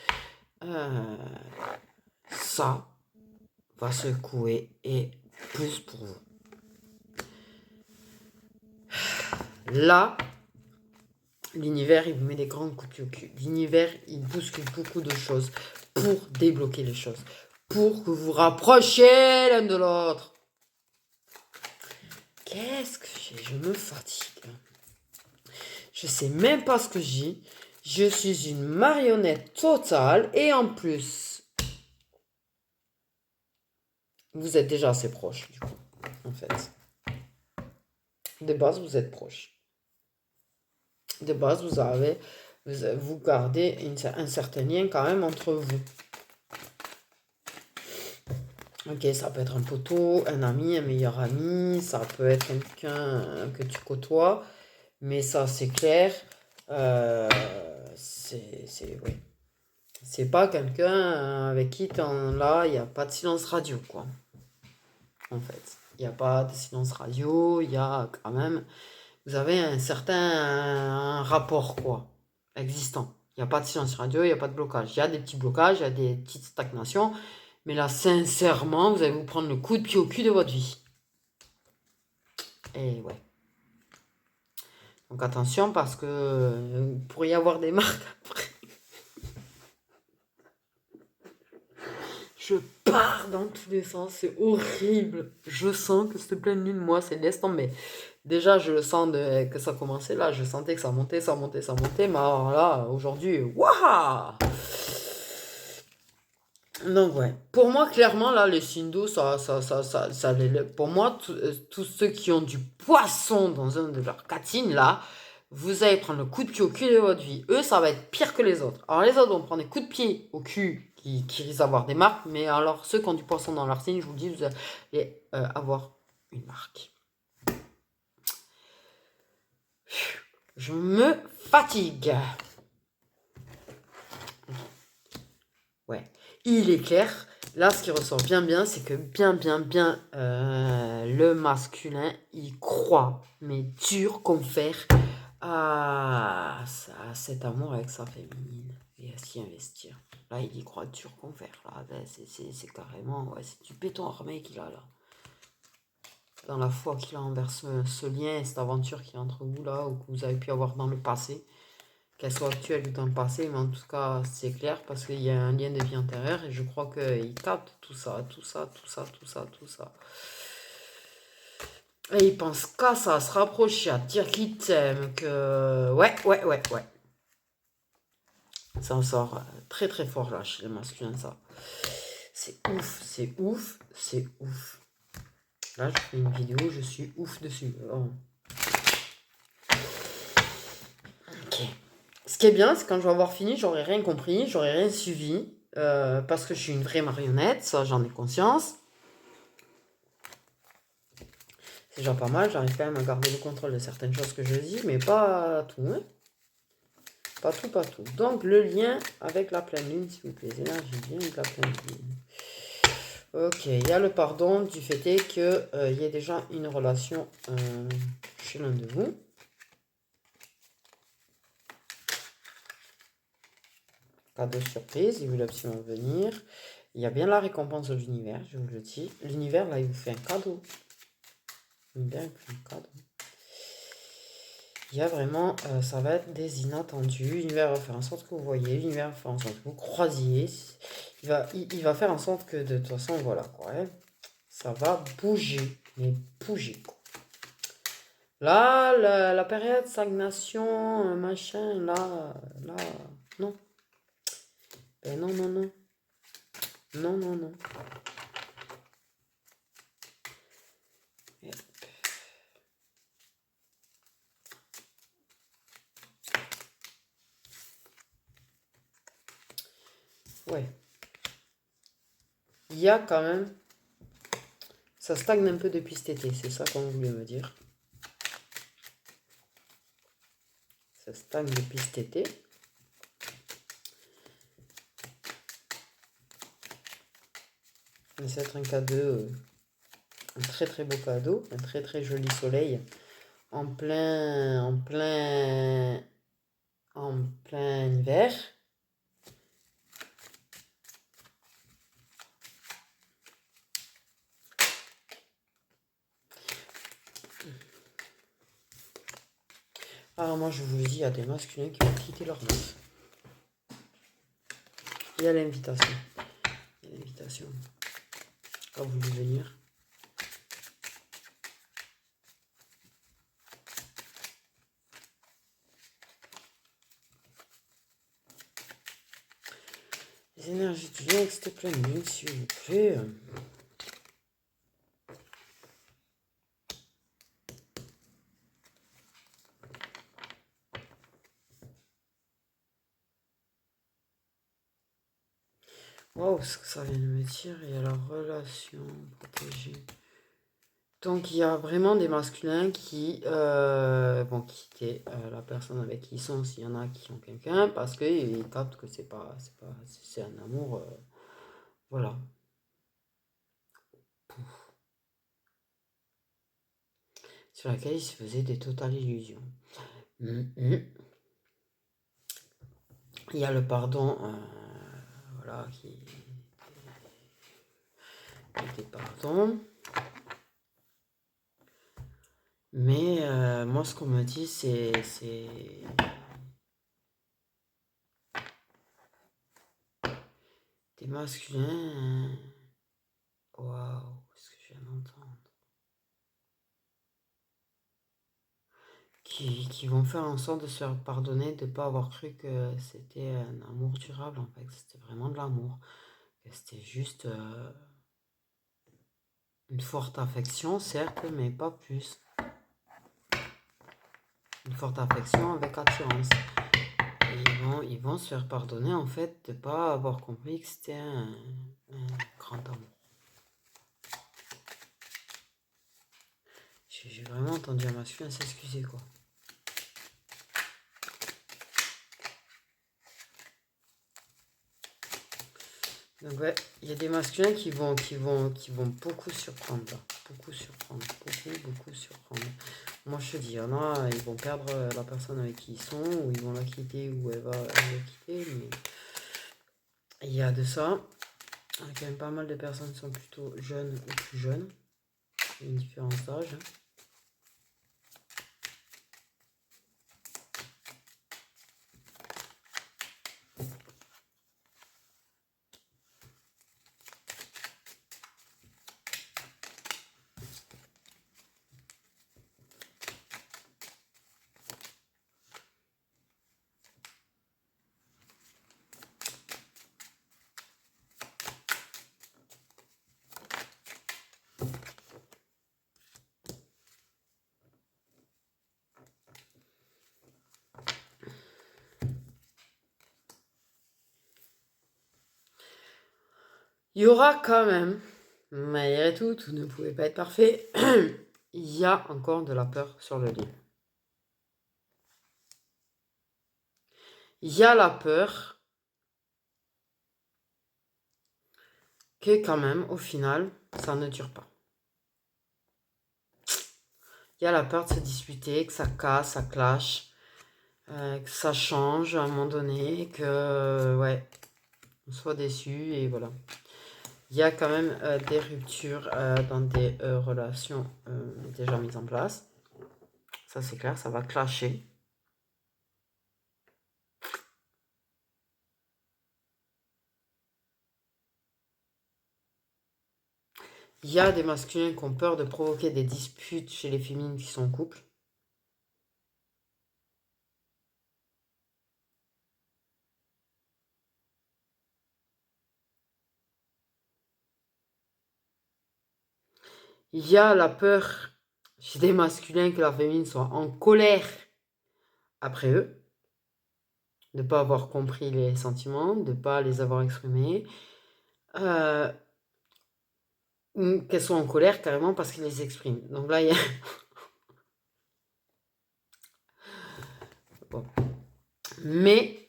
ça va secouer et plus pour vous. Là, l'univers, il vous met des grandes coups de pied au cul. L'univers, il bouscule beaucoup de choses pour débloquer les choses, pour que vous rapprochiez l'un de l'autre. Qu'est-ce que j'ai? Je me fatigue. Je sais même pas ce que j'ai. Je suis une marionnette totale et en plus, vous êtes déjà assez proche du coup, en fait. De base, vous êtes proche. De base, vous gardez un certain lien quand même entre vous. Ok, ça peut être un poteau, un ami, un meilleur ami, ça peut être quelqu'un que tu côtoies, mais ça c'est clair, ouais. C'est pas quelqu'un avec qui là, il n'y a pas de silence radio, quoi. En fait, il n'y a pas de silence radio, il y a quand même, vous avez un certain rapport, quoi, existant. Il n'y a pas de silence radio, il n'y a pas de blocage. Il y a des petits blocages, il y a des petites stagnations. Mais là, sincèrement, vous allez vous prendre le coup de pied au cul de votre vie. Et ouais. Donc attention parce que vous pourriez avoir des marques après. Je pars dans tous les sens, c'est horrible. Je sens que cette pleine lune, moi, c'est laisse tomber. Déjà, je le sens que ça commençait là. Je sentais que ça montait, ça montait, ça montait. Mais alors là, aujourd'hui, waouh! Donc ouais, pour moi clairement là les signes d'eau pour moi tous ceux qui ont du poisson dans un de leurs quatre signes là, vous allez prendre le coup de pied au cul de votre vie. Eux ça va être pire que les autres. Alors les autres vont prendre des coups de pied au cul qui risquent d'avoir des marques, mais alors ceux qui ont du poisson dans leur signe, je vous le dis, vous allez avoir une marque. Je me fatigue. Ouais, il est clair. Là, ce qui ressort bien, c'est que le masculin, il croit, mais dur comme fer, à cet amour avec sa féminine et à s'y investir. Là, il y croit dur comme fer. Là, c'est carrément, ouais, c'est du béton armé qu'il a là. Dans la foi qu'il a envers ce lien et cette aventure qui est entre vous là, ou que vous avez pu avoir dans le passé. Qu'elle soit actuelle ou dans le passé, mais en tout cas, c'est clair parce qu'il y a un lien de vie intérieure et je crois qu'il capte tout ça. Et il pense qu'à ça, à se rapprocher, à dire qu'il t'aime, que... Ouais. Ça en sort très très fort là chez les masculins, ça. C'est ouf. Là, je fais une vidéo, je suis ouf dessus. Oh. Ok. Ce qui est bien, c'est quand je vais avoir fini, j'aurai rien compris, j'aurai rien suivi, parce que je suis une vraie marionnette, ça j'en ai conscience. C'est déjà pas mal, j'arrive quand même à garder le contrôle de certaines choses que je dis, mais pas tout. Hein. Pas tout. Donc le lien avec la pleine lune, s'il vous plaît, les énergies bien avec la pleine lune. Ok, il y a le pardon du fait qu'il y ait déjà une relation chez l'un de vous. Cadeau surprise, il voulait absolument venir. Il y a bien la récompense de l'univers, je vous le dis. L'univers, là, il vous fait un cadeau. L'univers, il vous fait un cadeau. Il y a vraiment, ça va être des inattendus. L'univers va faire en sorte que vous voyez. L'univers va faire en sorte que vous croisiez. Il va faire en sorte que, de toute façon, voilà, quoi. Hein, ça va bouger. Mais bouger, quoi. Là, la période stagnation, machin, là, non. Ben non. Non. Ouais. Il y a quand même... Ça stagne un peu depuis cet été, c'est ça qu'on voulait me dire. Ça stagne depuis cet été. Ça va être un cadeau, un très très beau cadeau, un très très joli soleil en plein hiver. Alors moi je vous le dis, il y a des masculins qui vont quitter leur meuf. Il y a l'invitation. Il y a l'invitation. Quand vous voulez venir. Les énergies du lien, s'il te plaît, s'il vous plaît. Waouh, ce que ça vient de me dire. Il y a la relation protégée. Donc, il y a vraiment des masculins qui vont quitter la personne avec qui ils sont, s'il y en a qui ont quelqu'un, parce qu'ils captent que c'est un amour, voilà. Sur laquelle ils se faisaient des totales illusions. Il y a le pardon, voilà, qui était pardon. Mais moi, ce qu'on me dit, c'est des masculins. Waouh, ce que je viens d'entendre. Qui vont faire en sorte de se faire pardonner, de ne pas avoir cru que c'était un amour durable, en fait, que c'était vraiment de l'amour, que c'était juste une forte affection, certes, mais pas plus. Une forte affection avec attirance. Et ils vont se faire pardonner, en fait, de ne pas avoir compris que c'était un grand amour. J'ai vraiment entendu un masculin s'excuser, quoi. Donc ouais, il y a des masculins qui vont beaucoup surprendre là. Beaucoup surprendre. Beaucoup surprendre. Moi je te dis, il y en a, ils vont perdre la personne avec qui ils sont, ou ils vont la quitter, ou elle va la quitter, mais il y a de ça. Il y a quand même pas mal de personnes qui sont plutôt jeunes ou plus jeunes. Il y a une différence d'âge. Il y aura quand même, malgré tout, tout ne pouvait pas être parfait, il y a encore de la peur sur le lit. Il y a la peur que quand même, au final, ça ne dure pas. Il y a la peur de se disputer, que ça casse, ça clash, que ça change à un moment donné, que ouais, on soit déçu et voilà. Il y a quand même des ruptures dans des relations déjà mises en place. Ça c'est clair, ça va clasher. Il y a des masculins qui ont peur de provoquer des disputes chez les féminines qui sont en couple. Il y a la peur chez des masculins que la féminine soit en colère après eux, de ne pas avoir compris les sentiments, de ne pas les avoir exprimés, ou qu'elles soient en colère carrément parce qu'ils les expriment. Donc là, il y a... Bon. Mais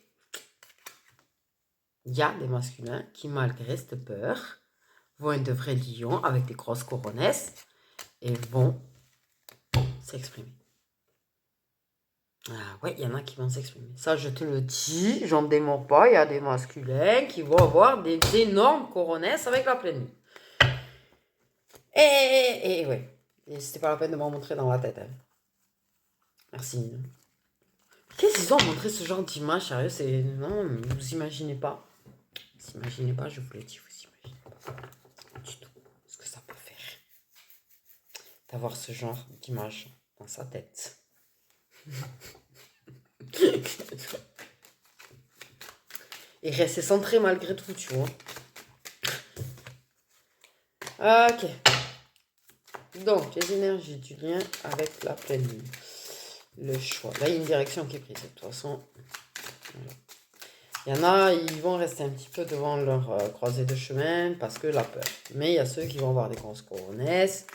il y a des masculins qui, malgré cette peur, vont être de vrais lions avec des grosses coronesses et vont s'exprimer. Ah ouais, il y en a qui vont s'exprimer. Ça, je te le dis, j'en démords pas. Il y a des masculins qui vont avoir des énormes coronesses avec la pleine lune. Et ouais. Et c'était pas la peine de m'en montrer dans la tête. Hein. Merci. Qu'est-ce qu'ils ont montré ce genre d'image, sérieux? C'est... Non, vous imaginez pas. Vous imaginez pas, je vous le dis, vous imaginez pas du tout ce que ça peut faire d'avoir ce genre d'image dans sa tête. Et rester centré malgré tout, tu vois. Ok. Donc, les énergies du lien avec la pleine lune. Le choix. Là, il y a une direction qui est prise. De toute façon, voilà. Il y en a, ils vont rester un petit peu devant leur croisée de chemin parce que la peur. Mais il y a ceux qui vont avoir des grosses coronesses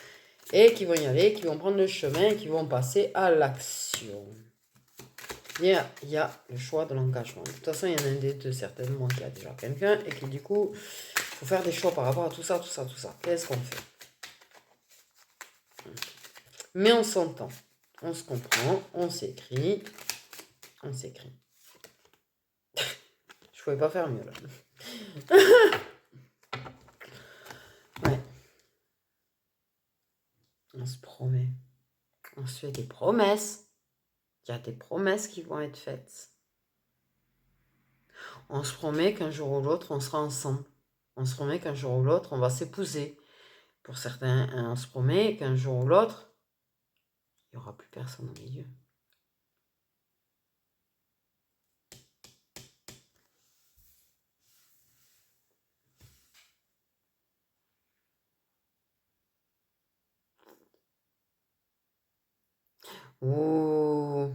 et qui vont y aller, qui vont prendre le chemin et qui vont passer à l'action. Il y a le choix de l'engagement. De toute façon, il y en a un des deux certainement qui a déjà quelqu'un et qui du coup, il faut faire des choix par rapport à tout ça. Qu'est-ce qu'on fait? Mais on s'entend, on se comprend, on s'écrit. Je pouvais pas faire mieux là. Ouais. On se promet. On se fait des promesses. Il y a des promesses qui vont être faites. On se promet qu'un jour ou l'autre, on sera ensemble. On se promet qu'un jour ou l'autre, on va s'épouser. Pour certains, on se promet qu'un jour ou l'autre, il n'y aura plus personne au milieu. Oh,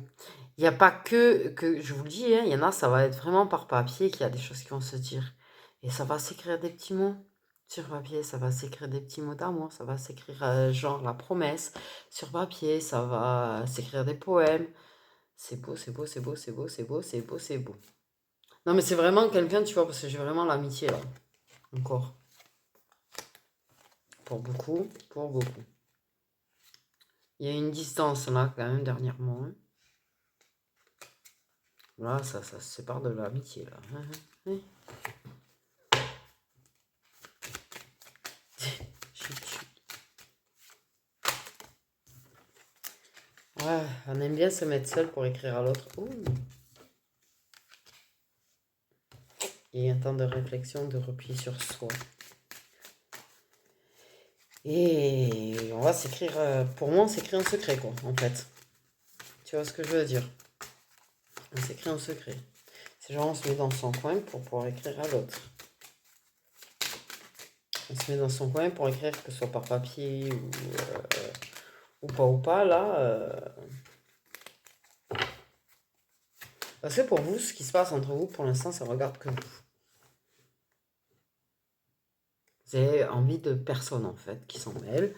il n'y a pas que, je vous le dis, hein, il y en a, ça va être vraiment par papier qu'il y a des choses qui vont se dire. Et ça va s'écrire des petits mots sur papier, ça va s'écrire des petits mots d'amour, ça va s'écrire genre la promesse sur papier, ça va s'écrire des poèmes. C'est beau, c'est beau, c'est beau, c'est beau, c'est beau, c'est beau, c'est beau. Non mais c'est vraiment quelqu'un, tu vois, parce que j'ai vraiment l'amitié là. Encore. Pour beaucoup, pour beaucoup. Il y a une distance là quand même dernièrement. Hein. Là, ça se sépare de l'amitié là. Oui. Ouais, on aime bien se mettre seul pour écrire à l'autre. Ouh. Et un temps de réflexion, de repli sur soi. Et on va s'écrire, pour moi, on s'écrit en secret, quoi, en fait. Tu vois ce que je veux dire? On s'écrit en secret. C'est genre, on se met dans son coin pour pouvoir écrire à l'autre. On se met dans son coin pour écrire, que ce soit par papier ou pas, là. Parce que pour vous, ce qui se passe entre vous, pour l'instant, ça ne regarde que vous. Vous avez envie de personne, en fait, qui s'en mêle.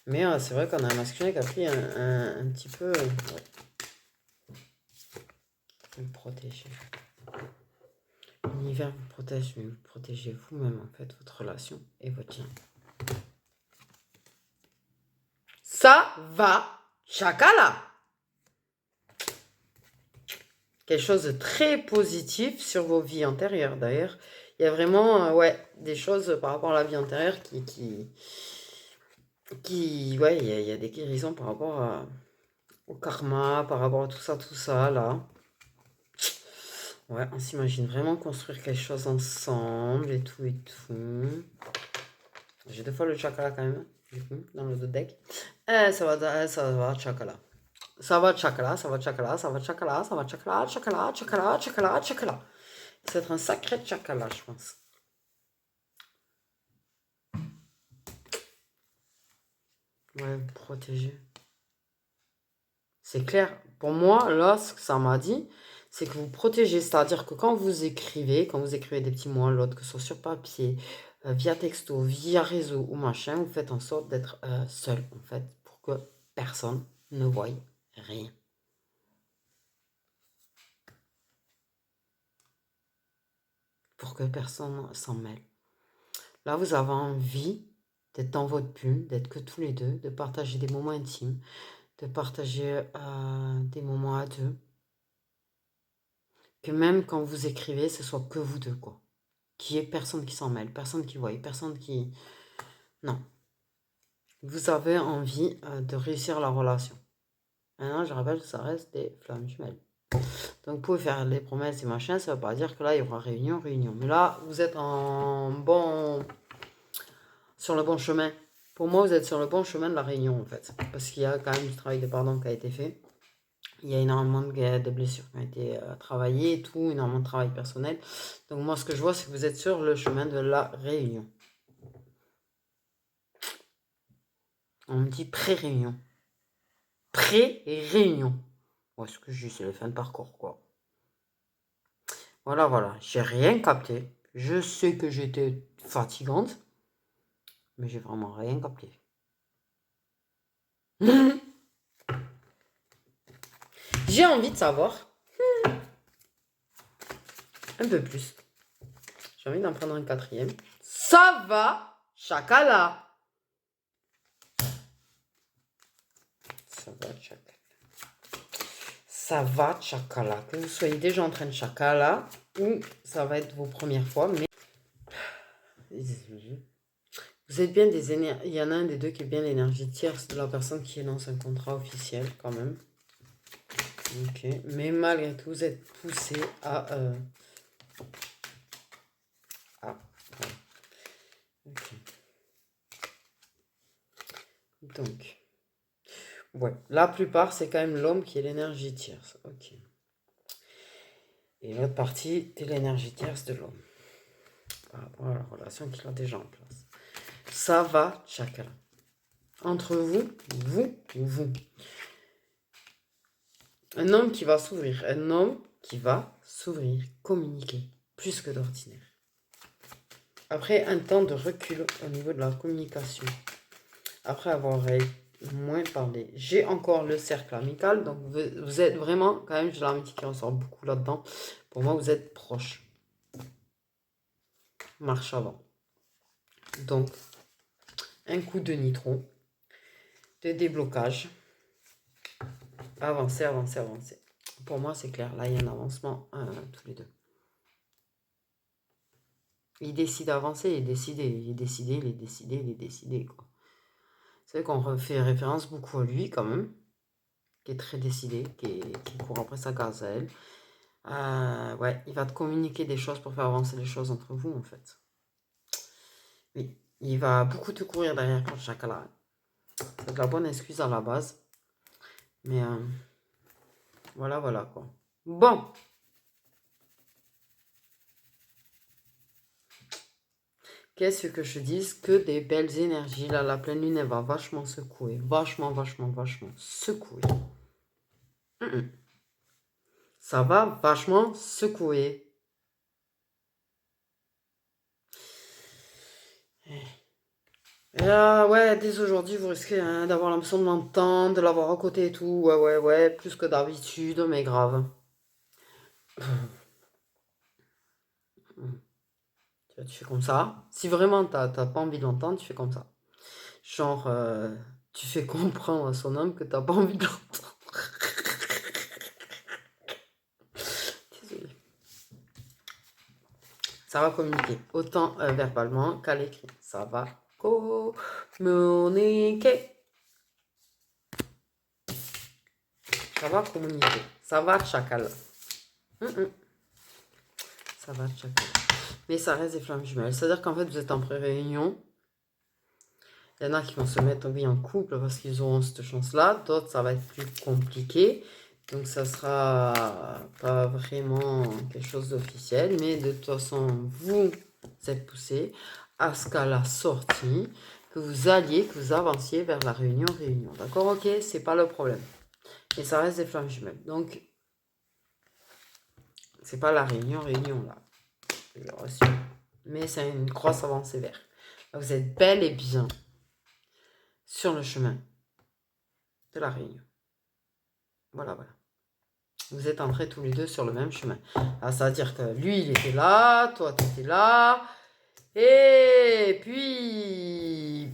Mais c'est vrai qu'on a un masculin qui a pris un petit peu... Ouais. Vous protéger. L'univers vous protège, mais vous protégez vous-même, en fait, votre relation et votre lien. Ça va, chacala! Quelque chose de très positif sur vos vies antérieures, d'ailleurs. Il y a vraiment, ouais, des choses par rapport à la vie antérieure ouais, il y a des guérisons par rapport au karma, par rapport à tout ça, là. Ouais, on s'imagine vraiment construire quelque chose ensemble et tout et tout. J'ai 2 fois le chakra quand même, du coup, dans le deck. Ça va, chakra. Ça va, chakra, ça va, chakra, ça va, chakra, ça va, chakra, chakra, chakra, chakra, chakra. Ça va être un sacré chakra, je pense. Ouais, protéger. C'est clair. Pour moi, là, ce que ça m'a dit, c'est que vous protégez. C'est-à-dire que quand vous écrivez des petits mots à l'autre, que ce soit sur papier, via texto, via réseau ou machin, vous faites en sorte d'être seul, en fait, pour que personne ne voie rien. pour que personne s'en mêle. Là, vous avez envie d'être dans votre bulle, d'être que tous les deux, de partager des moments intimes, de partager des moments à deux. Que même quand vous écrivez, ce soit que vous deux, quoi. Qu'il n'y ait personne qui s'en mêle, personne qui voit, personne qui... Non. Vous avez envie de réussir la relation. Maintenant, je rappelle que ça reste des flammes jumelles. Donc, vous pouvez faire les promesses et machin, ça ne veut pas dire que là, il y aura réunion. Mais là, vous êtes sur le bon chemin. Pour moi, vous êtes sur le bon chemin de la réunion, en fait. Parce qu'il y a quand même du travail de pardon qui a été fait. Il y a énormément de blessures qui ont été travaillées et tout, énormément de travail personnel. Donc, moi, ce que je vois, c'est que vous êtes sur le chemin de la réunion. On me dit pré-réunion. Pré-réunion. Ouais, ce que je dis, c'est la fin de parcours, quoi. Voilà. J'ai rien capté. Je sais que j'étais fatigante. Mais j'ai vraiment rien capté. J'ai envie de savoir un peu plus. J'ai envie d'en prendre un quatrième. Ça va, chacala. Ça va, chacala. Ça va, chacala. Que vous soyez déjà en train de chacala ou ça va être vos premières fois, mais vous êtes bien des énergies. Il y en a un des deux qui est bien l'énergie tierce de la personne qui est dans un contrat officiel, quand même. Ok. Mais malgré tout, vous êtes poussé à. Ok. Donc. Ouais. La plupart, c'est quand même l'homme qui est l'énergie tierce. Ok. Et l'autre partie, c'est l'énergie tierce de l'homme. Par rapport à la relation qu'il a déjà en place. Ça va, chacun. Entre vous. Un homme qui va s'ouvrir. Communiquer. Plus que d'ordinaire. Après un temps de recul au niveau de la communication. Après avoir moins parlé. J'ai encore le cercle amical. Donc vous êtes vraiment, quand même, j'ai l'amitié qui ressort beaucoup là-dedans. Pour moi, vous êtes proches. Marche avant. Donc, un coup de nitron. De déblocage. Avancer. Pour moi, c'est clair. Là, il y a un avancement tous les deux. Il décide d'avancer, il est décidé, quoi. C'est vrai qu'on fait référence beaucoup à lui, quand même. Qui est très décidé, qui court après sa case à elle. Ouais, il va te communiquer des choses pour faire avancer les choses entre vous, en fait. Oui, il va beaucoup te courir derrière quand chacun là. C'est de la bonne excuse à la base. Mais voilà, quoi. Bon. Qu'est-ce que je dise? Que des belles énergies. Là, la pleine lune, elle va vachement secouer. Vachement secouer. Ça va vachement secouer. Et là, ouais, dès aujourd'hui, vous risquez d'avoir l'impression de l'entendre, de l'avoir à côté et tout. Ouais, plus que d'habitude, mais grave. Tu fais comme ça. Si vraiment t'as pas envie de l'entendre, tu fais comme ça. Genre, tu fais comprendre à son homme que t'as pas envie de l'entendre. Désolée. Ça va communiquer, autant verbalement qu'à l'écrit. Ça va communiquer. Ça va communiquer. Ça va chacal. Ça va chacal. Mais ça reste des flammes jumelles. C'est-à-dire qu'en fait, vous êtes en pré-réunion. Il y en a qui vont se mettre en couple parce qu'ils auront cette chance-là. D'autres, ça va être plus compliqué. Donc, ça sera pas vraiment quelque chose d'officiel. Mais de toute façon, vous êtes poussé à ce qu'à la sortie, que vous avanciez vers la réunion. D'accord? Ok, c'est pas le problème. Et ça reste des flammes jumelles. Donc, c'est pas la réunion là. Mais c'est une grosse avancée vers. Vous êtes bel et bien sur le chemin de la réunion. Voilà. Vous êtes entrés tous les deux sur le même chemin. Alors, ça veut dire que lui, il était là, toi, tu étais là. Et puis,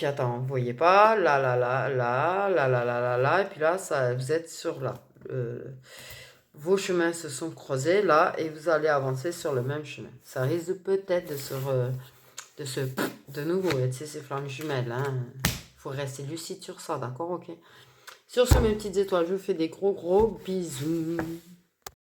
attends, vous voyez pas, là, là, là, là, là, là, là, là, là, et puis là, ça, vous êtes sur là. Vos chemins se sont croisés là, et vous allez avancer sur le même chemin. Ça risque peut-être de nouveau, tu sais, ces flammes jumelles, hein. Faut rester lucide sur ça, d'accord, ok. Sur ce, mes petites étoiles, je vous fais des gros bisous.